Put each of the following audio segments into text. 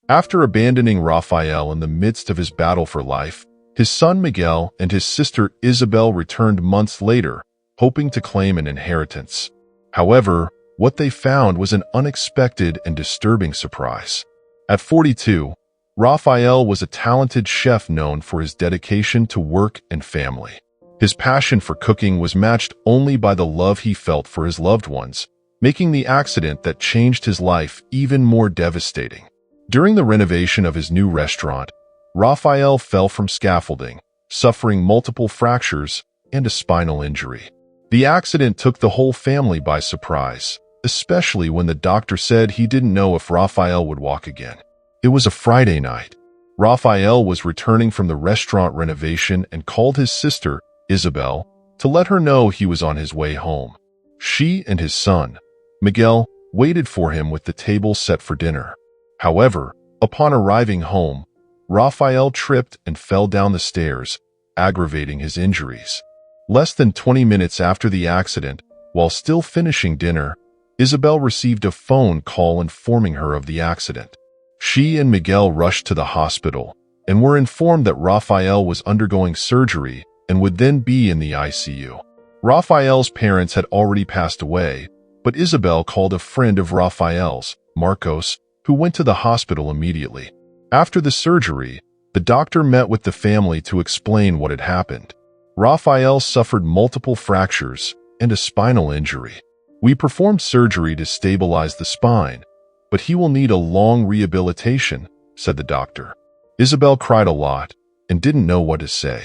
After abandoning Raphael in the midst of his battle for life, his son Miguel and his sister Isabel returned months later, hoping to claim an inheritance. However, what they found was an unexpected and disturbing surprise. At 42, Raphael was a talented chef known for his dedication to work and family. His passion for cooking was matched only by the love he felt for his loved ones, making the accident that changed his life even more devastating. During the renovation of his new restaurant, Raphael fell from scaffolding, suffering multiple fractures and a spinal injury. The accident took the whole family by surprise, especially when the doctor said he didn't know if Raphael would walk again. It was a Friday night. Raphael was returning from the restaurant renovation and called his sister, Isabel, to let her know he was on his way home. She and his son, Miguel, waited for him with the table set for dinner. However, upon arriving home, Raphael tripped and fell down the stairs, aggravating his injuries. Less than 20 minutes after the accident, while still finishing dinner, Isabel received a phone call informing her of the accident. She and Miguel rushed to the hospital and were informed that Raphael was undergoing surgery and would then be in the ICU. Raphael's parents had already passed away, but Isabel called a friend of Raphael's, Marcos, who went to the hospital immediately. After the surgery, the doctor met with the family to explain what had happened. Raphael suffered multiple fractures and a spinal injury. We performed surgery to stabilize the spine, but he will need a long rehabilitation, said the doctor. Isabel cried a lot and didn't know what to say.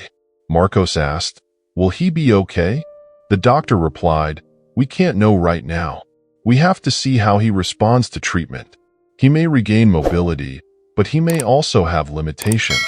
Marcos asked, "Will he be okay?" The doctor replied, "We can't know right now. We have to see how he responds to treatment. He may regain mobility, but he may also have limitations."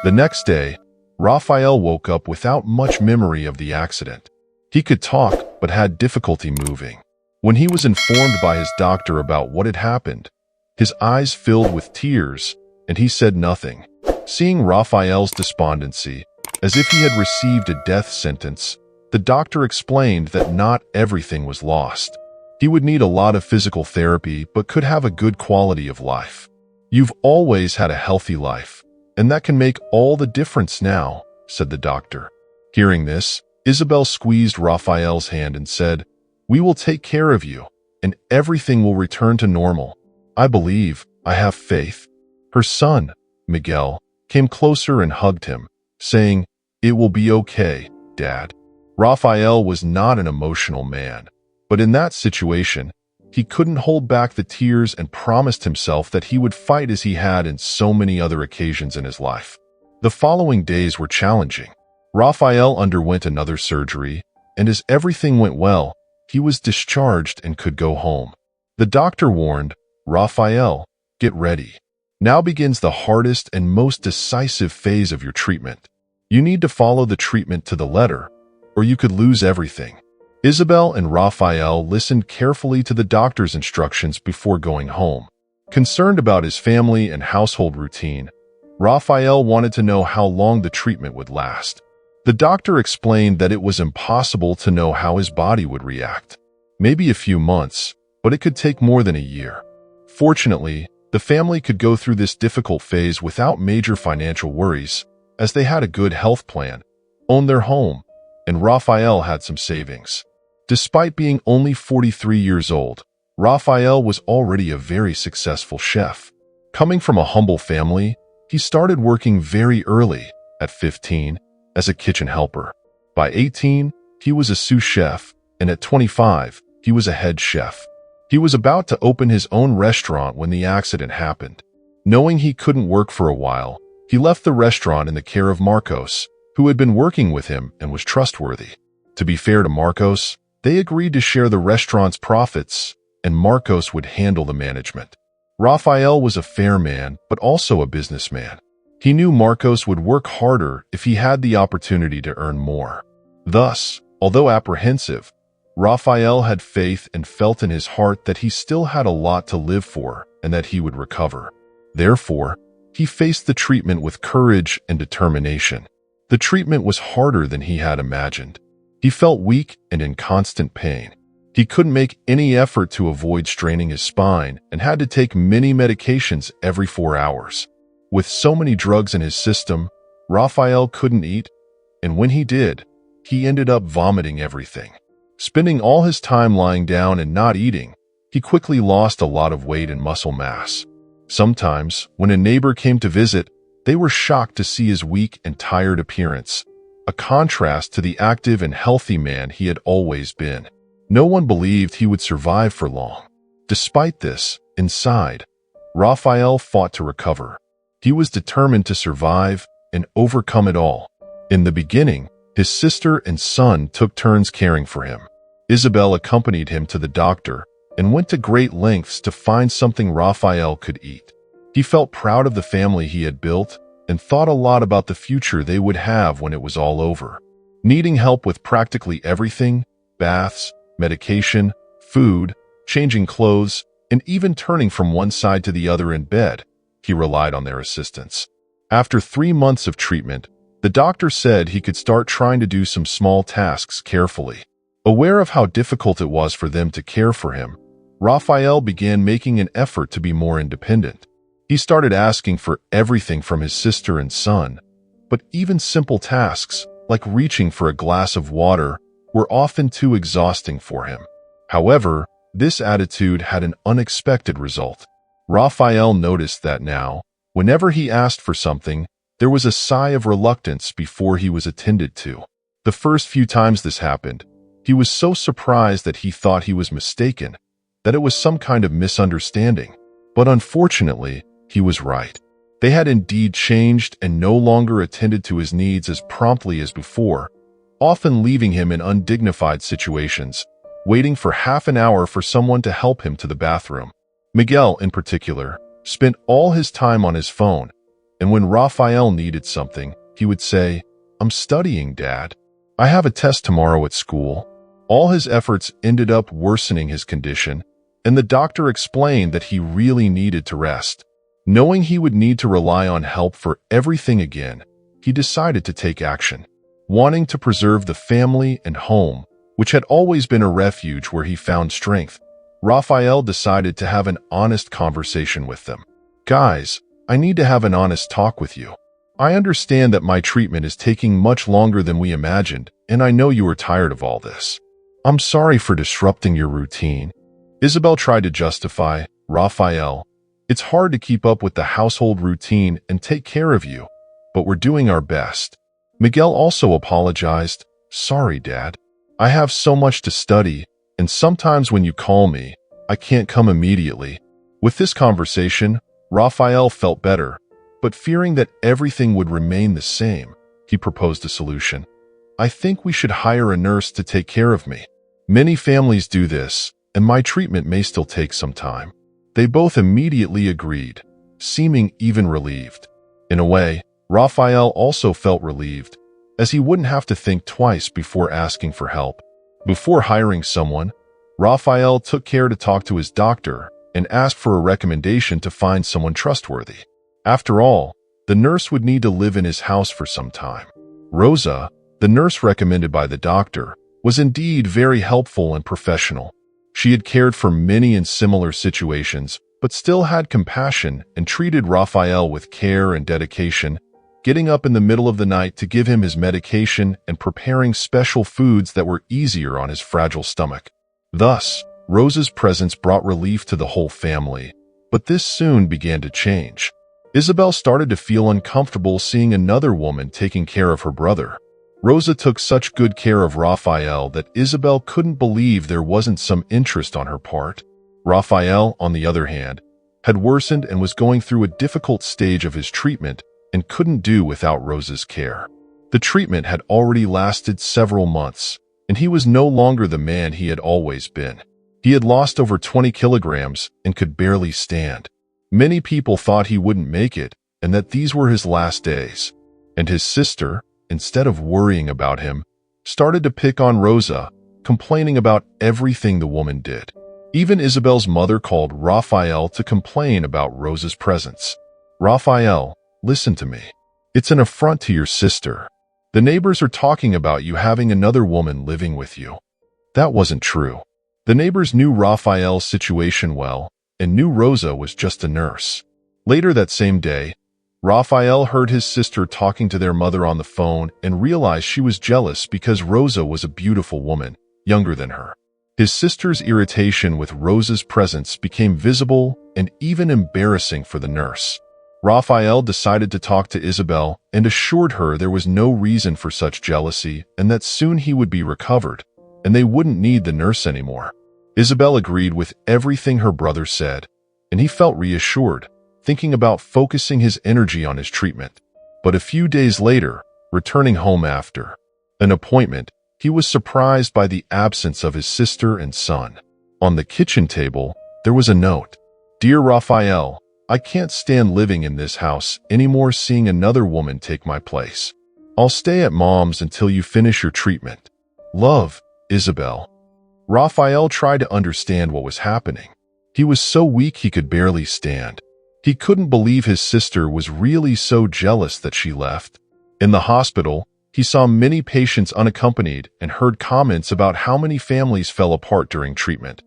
The next day, Raphael woke up without much memory of the accident. He could talk, but had difficulty moving. When he was informed by his doctor about what had happened, his eyes filled with tears, and he said nothing. Seeing Raphael's despondency, as if he had received a death sentence, the doctor explained that not everything was lost. He would need a lot of physical therapy, but could have a good quality of life. "You've always had a healthy life, and that can make all the difference now," said the doctor. Hearing this, Isabel squeezed Raphael's hand and said, "We will take care of you, and everything will return to normal. I believe, I have faith." Her son, Miguel, came closer and hugged him, saying, "It will be okay, Dad." Raphael was not an emotional man, but in that situation, he couldn't hold back the tears and promised himself that he would fight as he had in so many other occasions in his life. The following days were challenging. Raphael underwent another surgery, and as everything went well, he was discharged and could go home. The doctor warned, "Raphael, get ready. Now begins the hardest and most decisive phase of your treatment. You need to follow the treatment to the letter, or you could lose everything." Isabel and Raphael listened carefully to the doctor's instructions before going home. Concerned about his family and household routine, Raphael wanted to know how long the treatment would last. The doctor explained that it was impossible to know how his body would react. Maybe a few months, but it could take more than a year. Fortunately, the family could go through this difficult phase without major financial worries, as they had a good health plan, owned their home, and Raphael had some savings. Despite being only 43 years old, Raphael was already a very successful chef. Coming from a humble family, he started working very early, at 15, as a kitchen helper. By 18, he was a sous chef, and at 25, he was a head chef. He was about to open his own restaurant when the accident happened. Knowing he couldn't work for a while, he left the restaurant in the care of Marcos, who had been working with him and was trustworthy. To be fair to Marcos, they agreed to share the restaurant's profits, and Marcos would handle the management. Raphael was a fair man, but also a businessman. He knew Marcos would work harder if he had the opportunity to earn more. Thus, although apprehensive, Raphael had faith and felt in his heart that he still had a lot to live for and that he would recover. Therefore, he faced the treatment with courage and determination. The treatment was harder than he had imagined. He felt weak and in constant pain. He couldn't make any effort to avoid straining his spine and had to take many medications every 4 hours. With so many drugs in his system, Raphael couldn't eat, and when he did, he ended up vomiting everything. Spending all his time lying down and not eating, he quickly lost a lot of weight and muscle mass. Sometimes, when a neighbor came to visit, they were shocked to see his weak and tired appearance, a contrast to the active and healthy man he had always been. No one believed he would survive for long. Despite this, inside, Raphael fought to recover. He was determined to survive and overcome it all. In the beginning, his sister and son took turns caring for him. Isabel accompanied him to the doctor and went to great lengths to find something Raphael could eat. He felt proud of the family he had built and thought a lot about the future they would have when it was all over. Needing help with practically everything, baths, medication, food, changing clothes, and even turning from one side to the other in bed, he relied on their assistance. After 3 months of treatment, the doctor said he could start trying to do some small tasks carefully. Aware of how difficult it was for them to care for him, Raphael began making an effort to be more independent. He started asking for everything from his sister and son, but even simple tasks, like reaching for a glass of water, were often too exhausting for him. However, this attitude had an unexpected result. Raphael noticed that now, whenever he asked for something, there was a sigh of reluctance before he was attended to. The first few times this happened, he was so surprised that he thought he was mistaken, that it was some kind of misunderstanding. But unfortunately, he was right. They had indeed changed and no longer attended to his needs as promptly as before, often leaving him in undignified situations, waiting for half an hour for someone to help him to the bathroom. Miguel, in particular, spent all his time on his phone, and when Raphael needed something, he would say, "I'm studying, Dad. I have a test tomorrow at school." All his efforts ended up worsening his condition, and the doctor explained that he really needed to rest. Knowing he would need to rely on help for everything again, he decided to take action. Wanting to preserve the family and home, which had always been a refuge where he found strength, Raphael decided to have an honest conversation with them. "Guys, I need to have an honest talk with you. I understand that my treatment is taking much longer than we imagined, and I know you are tired of all this. I'm sorry for disrupting your routine." Isabel tried to justify, "Raphael, it's hard to keep up with the household routine and take care of you, but we're doing our best." Miguel also apologized, "Sorry, Dad. I have so much to study, and sometimes when you call me, I can't come immediately." With this conversation, Raphael felt better, but fearing that everything would remain the same, he proposed a solution. "I think we should hire a nurse to take care of me. Many families do this, and my treatment may still take some time." They both immediately agreed, seeming even relieved. In a way, Raphael also felt relieved, as he wouldn't have to think twice before asking for help. Before hiring someone, Raphael took care to talk to his doctor and ask for a recommendation to find someone trustworthy. After all, the nurse would need to live in his house for some time. Rosa, the nurse recommended by the doctor, was indeed very helpful and professional. She had cared for many in similar situations, but still had compassion and treated Raphael with care and dedication, getting up in the middle of the night to give him his medication and preparing special foods that were easier on his fragile stomach. Thus, Rosa's presence brought relief to the whole family, but this soon began to change. Isabel started to feel uncomfortable seeing another woman taking care of her brother. Rosa took such good care of Raphael that Isabel couldn't believe there wasn't some interest on her part. Raphael, on the other hand, had worsened and was going through a difficult stage of his treatment and couldn't do without Rosa's care. The treatment had already lasted several months, and he was no longer the man he had always been. He had lost over 20 kilograms and could barely stand. Many people thought he wouldn't make it and that these were his last days. And his sister, instead of worrying about him, started to pick on Rosa, complaining about everything the woman did. Even Isabel's mother called Raphael to complain about Rosa's presence. "Raphael, listen to me. It's an affront to your sister. The neighbors are talking about you having another woman living with you." That wasn't true. The neighbors knew Raphael's situation well and knew Rosa was just a nurse. Later that same day, Raphael heard his sister talking to their mother on the phone and realized she was jealous because Rosa was a beautiful woman, younger than her. His sister's irritation with Rosa's presence became visible and even embarrassing for the nurse. Raphael decided to talk to Isabel and assured her there was no reason for such jealousy and that soon he would be recovered, and they wouldn't need the nurse anymore. Isabel agreed with everything her brother said, and he felt reassured, thinking about focusing his energy on his treatment. But a few days later, returning home after an appointment, he was surprised by the absence of his sister and son. On the kitchen table, there was a note. "Dear Raphael, I can't stand living in this house anymore, seeing another woman take my place. I'll stay at Mom's until you finish your treatment. Love, Isabel." Raphael tried to understand what was happening. He was so weak he could barely stand. He couldn't believe his sister was really so jealous that she left. In the hospital, he saw many patients unaccompanied and heard comments about how many families fell apart during treatment.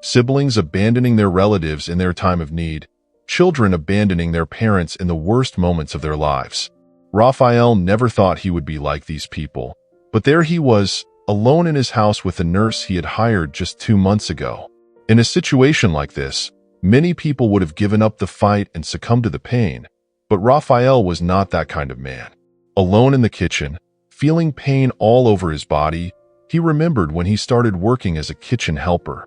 Siblings abandoning their relatives in their time of need, children abandoning their parents in the worst moments of their lives. Raphael never thought he would be like these people, but there he was, alone in his house with the nurse he had hired just 2 months ago. In a situation like this, many people would have given up the fight and succumbed to the pain, but Raphael was not that kind of man. Alone in the kitchen, feeling pain all over his body, he remembered when he started working as a kitchen helper.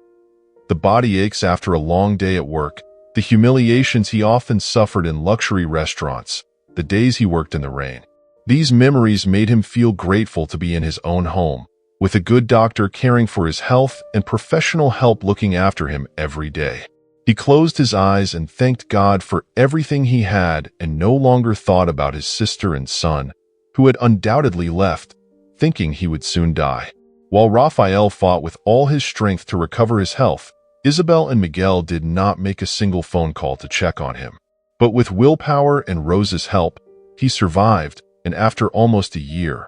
The body aches after a long day at work, the humiliations he often suffered in luxury restaurants, the days he worked in the rain. These memories made him feel grateful to be in his own home, with a good doctor caring for his health and professional help looking after him every day. He closed his eyes and thanked God for everything he had and no longer thought about his sister and son, who had undoubtedly left, thinking he would soon die. While Raphael fought with all his strength to recover his health, Isabel and Miguel did not make a single phone call to check on him. But with willpower and Rosa's help, he survived, and after almost a year,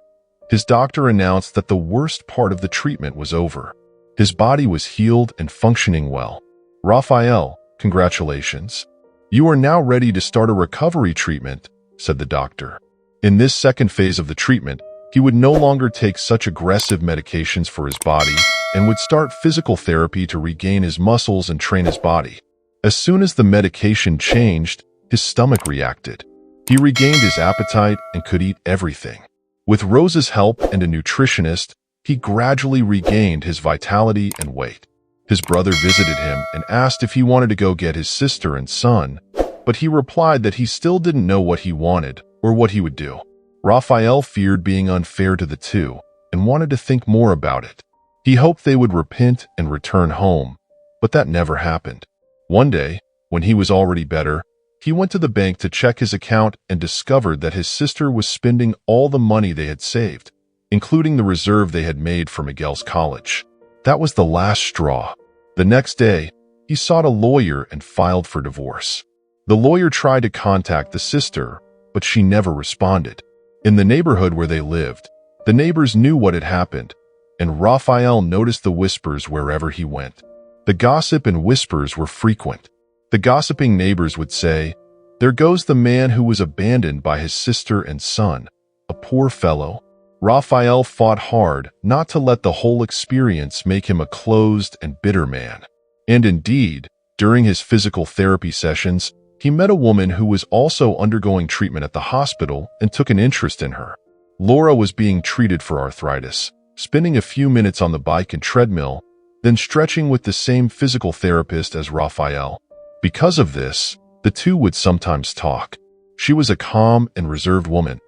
his doctor announced that the worst part of the treatment was over. His body was healed and functioning well. "Raphael, congratulations. You are now ready to start a recovery treatment," said the doctor. In this second phase of the treatment, he would no longer take such aggressive medications for his body and would start physical therapy to regain his muscles and train his body. As soon as the medication changed, his stomach reacted. He regained his appetite and could eat everything. With Rosa's help and a nutritionist, he gradually regained his vitality and weight. His brother visited him and asked if he wanted to go get his sister and son, but he replied that he still didn't know what he wanted or what he would do. Raphael feared being unfair to the two and wanted to think more about it. He hoped they would repent and return home, but that never happened. One day, when he was already better, he went to the bank to check his account and discovered that his sister was spending all the money they had saved, including the reserve they had made for Miguel's college. That was the last straw. The next day, he sought a lawyer and filed for divorce. The lawyer tried to contact the sister, but she never responded. In the neighborhood where they lived, the neighbors knew what had happened, and Raphael noticed the whispers wherever he went. The gossip and whispers were frequent. The gossiping neighbors would say, "There goes the man who was abandoned by his sister and son, a poor fellow." Raphael fought hard not to let the whole experience make him a closed and bitter man. And indeed, during his physical therapy sessions, he met a woman who was also undergoing treatment at the hospital and took an interest in her. Laura was being treated for arthritis, spending a few minutes on the bike and treadmill, then stretching with the same physical therapist as Raphael. Because of this, the two would sometimes talk. She was a calm and reserved woman,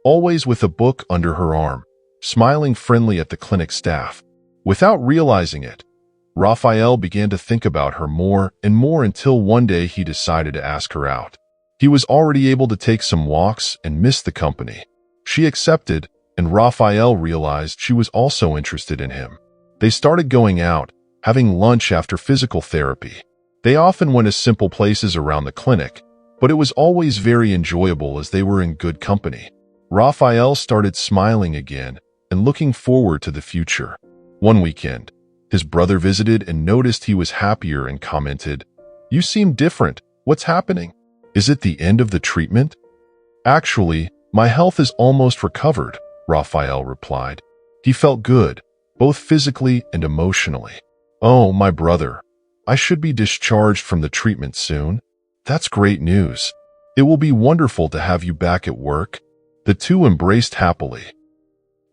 always with a book under her arm, smiling friendly at the clinic staff. Without realizing it, Raphael began to think about her more and more until one day he decided to ask her out. He was already able to take some walks and missed the company. She accepted, and Raphael realized she was also interested in him. They started going out, having lunch after physical therapy. They often went to simple places around the clinic, but it was always very enjoyable as they were in good company. Raphael started smiling again and looking forward to the future. One weekend, His brother visited and noticed he was happier and commented, "You seem different. What's happening? Is it the end of the treatment?" "Actually, my health is almost recovered," Raphael replied. He felt good, both physically and emotionally. "Oh, my brother, I should be discharged from the treatment soon." "That's great news. It will be wonderful to have you back at work." The two embraced happily.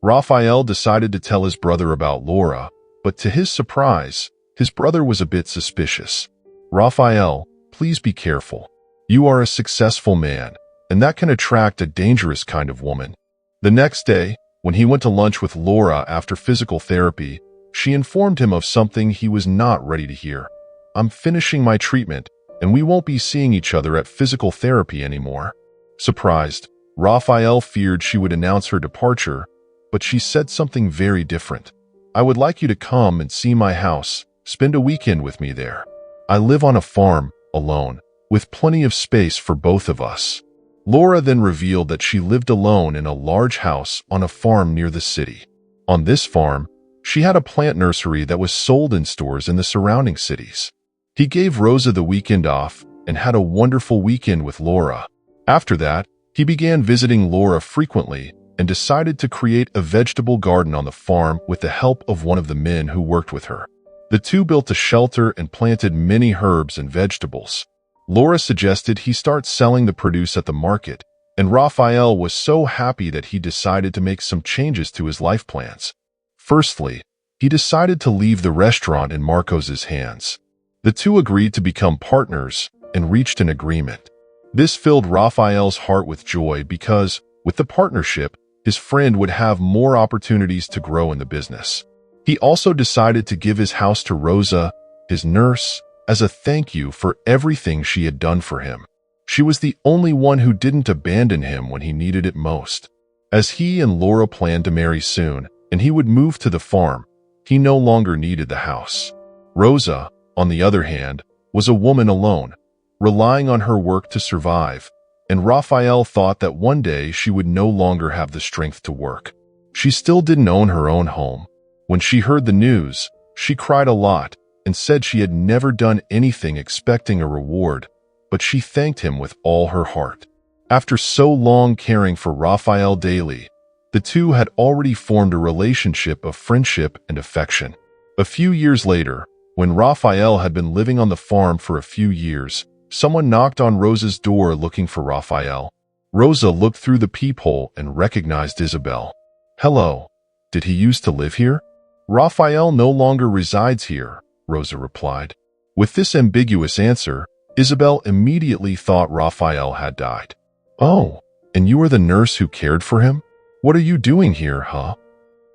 Raphael decided to tell his brother about Laura, but to his surprise, his brother was a bit suspicious. "Raphael, please be careful. You are a successful man, and that can attract a dangerous kind of woman." The next day, when he went to lunch with Laura after physical therapy, she informed him of something he was not ready to hear. "I'm finishing my treatment, and we won't be seeing each other at physical therapy anymore." Surprised, Raphael feared she would announce her departure, but she said something very different. "I would like you to come and see my house, spend a weekend with me there. I live on a farm, alone, with plenty of space for both of us." Laura then revealed that she lived alone in a large house on a farm near the city. On this farm, she had a plant nursery that was sold in stores in the surrounding cities. He gave Rosa the weekend off and had a wonderful weekend with Laura. After that, he began visiting Laura frequently and decided to create a vegetable garden on the farm with the help of one of the men who worked with her. The two built a shelter and planted many herbs and vegetables. Laura suggested he start selling the produce at the market, and Raphael was so happy that he decided to make some changes to his life plans. Firstly, he decided to leave the restaurant in Marcos's hands. The two agreed to become partners and reached an agreement. This filled Raphael's heart with joy because, with the partnership, his friend would have more opportunities to grow in the business. He also decided to give his house to Rosa, his nurse, as a thank you for everything she had done for him. She was the only one who didn't abandon him when he needed it most. As he and Laura planned to marry soon, and he would move to the farm, he no longer needed the house. Rosa, on the other hand, was a woman alone, relying on her work to survive, and Raphael thought that one day she would no longer have the strength to work. She still didn't own her own home. When she heard the news, she cried a lot and said she had never done anything expecting a reward, but she thanked him with all her heart. After so long caring for Raphael daily, the two had already formed a relationship of friendship and affection. A few years later, when Raphael had been living on the farm for a few years, someone knocked on Rosa's door looking for Raphael. Rosa looked through the peephole and recognized Isabel. "Hello. Did he used to live here?" "Raphael no longer resides here," Rosa replied. With this ambiguous answer, Isabel immediately thought Raphael had died. "Oh, and you are the nurse who cared for him? What are you doing here, huh?"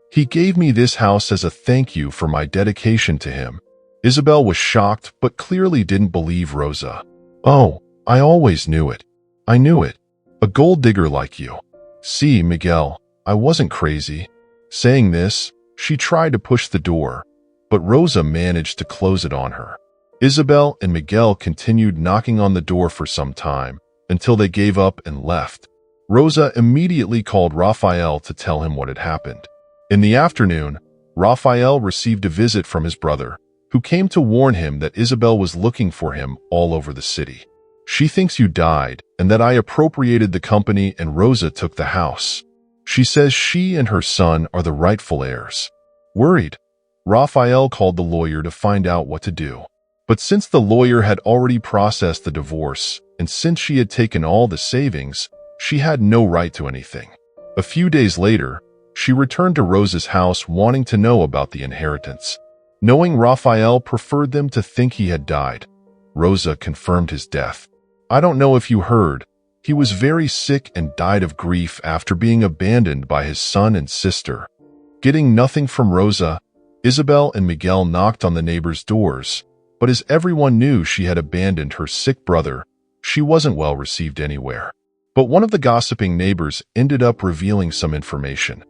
"He gave me this house as a thank you for my dedication to him." Isabel was shocked but clearly didn't believe Rosa. "Oh, I always knew it. I knew it. A gold digger like you. See, Miguel, I wasn't crazy." Saying this, she tried to push the door, but Rosa managed to close it on her. Isabel and Miguel continued knocking on the door for some time, until they gave up and left. Rosa immediately called Raphael to tell him what had happened. In the afternoon, Raphael received a visit from his brother, who came to warn him that Isabel was looking for him all over the city. "She thinks you died and that I appropriated the company and Rosa took the house. She says she and her son are the rightful heirs." Worried, Raphael called the lawyer to find out what to do. But since the lawyer had already processed the divorce, and since she had taken all the savings, she had no right to anything. A few days later, she returned to Rosa's house wanting to know about the inheritance. Knowing Raphael preferred them to think he had died, Rosa confirmed his death. "I don't know if you heard, he was very sick and died of grief after being abandoned by his son and sister." Getting nothing from Rosa, Isabel and Miguel knocked on the neighbors' doors, but as everyone knew she had abandoned her sick brother, she wasn't well received anywhere. But one of the gossiping neighbors ended up revealing some information.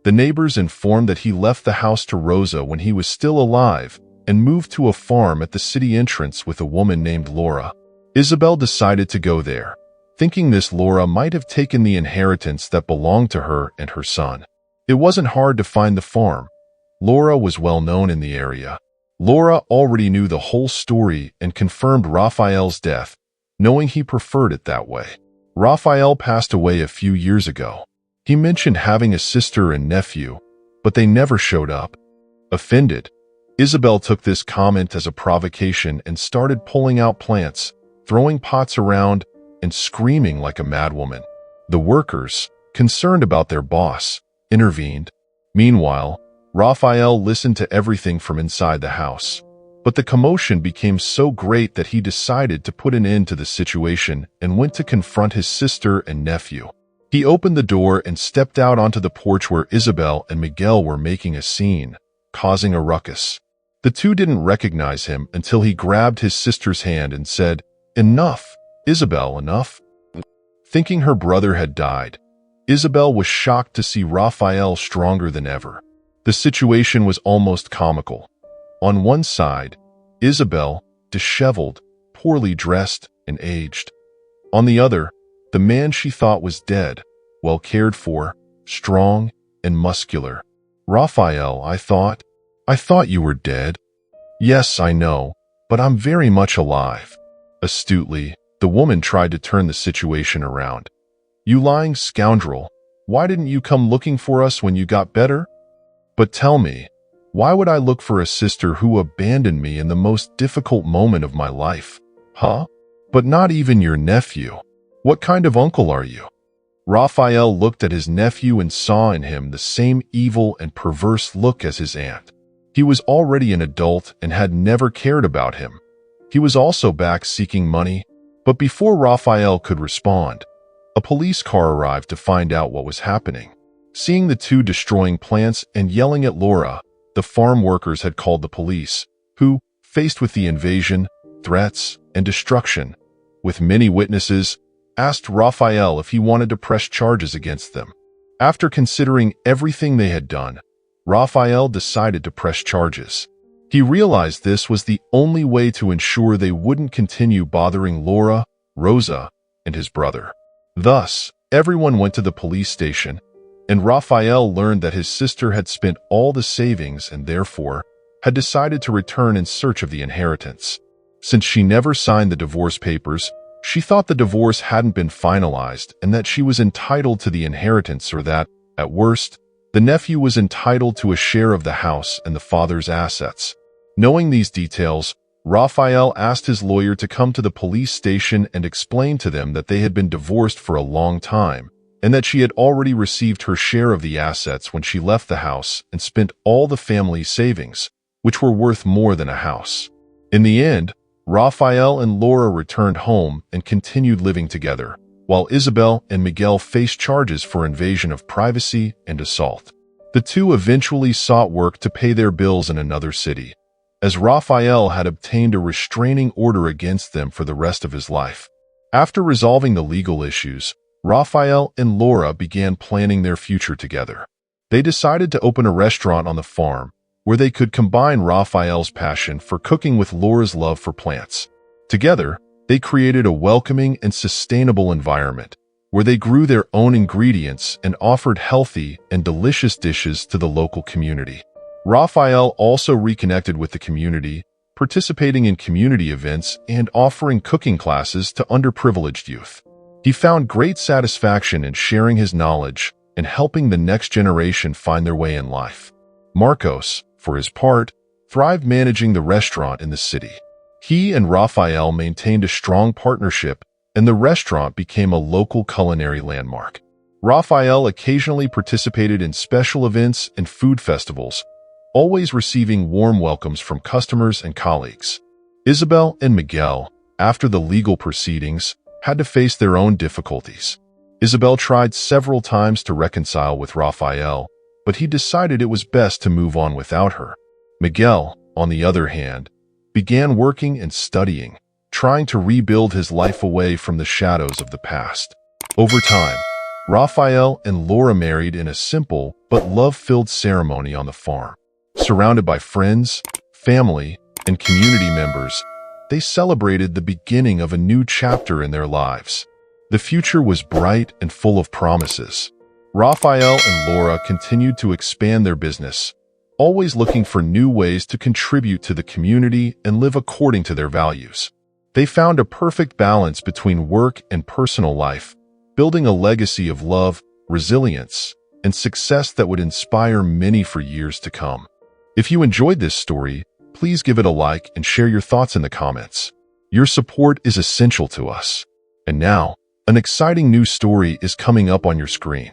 The neighbors informed that he left the house to Rosa when he was still alive and moved to a farm at the city entrance with a woman named Laura. Isabel decided to go there, thinking this Laura might have taken the inheritance that belonged to her and her son. It wasn't hard to find the farm. Laura was well known in the area, Laura already knew the whole story and confirmed Raphael's death, knowing he preferred it that way. Raphael passed away a few years ago. He mentioned having a sister and nephew, but they never showed up. Offended, Isabel took this comment as a provocation and started pulling out plants, throwing pots around, and screaming like a madwoman. The workers, concerned about their boss, intervened. Meanwhile, Raphael listened to everything from inside the house. But the commotion became so great that he decided to put an end to the situation and went to confront his sister and nephew. He opened the door and stepped out onto the porch where Isabel and Miguel were making a scene, causing a ruckus. The two didn't recognize him until he grabbed his sister's hand and said, "Enough, Isabel, enough." Thinking her brother had died, Isabel was shocked to see Raphael stronger than ever. The situation was almost comical. On one side, Isabel, disheveled, poorly dressed, and aged. On the other, the man she thought was dead, well cared for, strong, and muscular. "Raphael, I thought you were dead." "Yes, I know, but I'm very much alive." Astutely, the woman tried to turn the situation around. "You lying scoundrel, why didn't you come looking for us when you got better? But tell me, why would I look for a sister who abandoned me in the most difficult moment of my life? Huh? But not even your nephew. What kind of uncle are you?" Raphael looked at his nephew and saw in him the same evil and perverse look as his aunt. He was already an adult and had never cared about him. He was also back seeking money, but before Raphael could respond, a police car arrived to find out what was happening. Seeing the two destroying plants and yelling at Laura, the farm workers had called the police, who, faced with the invasion, threats, and destruction, with many witnesses, asked Raphael if he wanted to press charges against them. After considering everything they had done, Raphael decided to press charges. He realized this was the only way to ensure they wouldn't continue bothering Laura, Rosa, and his brother. Thus, everyone went to the police station, and Raphael learned that his sister had spent all the savings and therefore had decided to return in search of the inheritance. Since she never signed the divorce papers, she thought the divorce hadn't been finalized and that she was entitled to the inheritance, or that, at worst, the nephew was entitled to a share of the house and the father's assets. Knowing these details, Raphael asked his lawyer to come to the police station and explain to them that they had been divorced for a long time, and that she had already received her share of the assets when she left the house and spent all the family's savings, which were worth more than a house. In the end, Raphael and Laura returned home and continued living together, while Isabel and Miguel faced charges for invasion of privacy and assault. The two eventually sought work to pay their bills in another city, as Raphael had obtained a restraining order against them for the rest of his life. After resolving the legal issues, Raphael and Laura began planning their future together. They decided to open a restaurant on the farm, where they could combine Raphael's passion for cooking with Laura's love for plants. Together, they created a welcoming and sustainable environment, where they grew their own ingredients and offered healthy and delicious dishes to the local community. Raphael also reconnected with the community, participating in community events and offering cooking classes to underprivileged youth. He found great satisfaction in sharing his knowledge and helping the next generation find their way in life. Marcos, for his part, thrived managing the restaurant in the city. He and Raphael maintained a strong partnership, and the restaurant became a local culinary landmark. Raphael occasionally participated in special events and food festivals, always receiving warm welcomes from customers and colleagues. Isabel and Miguel, after the legal proceedings, had to face their own difficulties. Isabel tried several times to reconcile with Raphael, but he decided it was best to move on without her. Miguel, on the other hand, began working and studying, trying to rebuild his life away from the shadows of the past. Over time, Raphael and Laura married in a simple but love-filled ceremony on the farm. Surrounded by friends, family, and community members, they celebrated the beginning of a new chapter in their lives. The future was bright and full of promises. Raphael and Laura continued to expand their business, always looking for new ways to contribute to the community and live according to their values. They found a perfect balance between work and personal life, building a legacy of love, resilience, and success that would inspire many for years to come. If you enjoyed this story, please give it a like and share your thoughts in the comments. Your support is essential to us. And now, an exciting new story is coming up on your screen.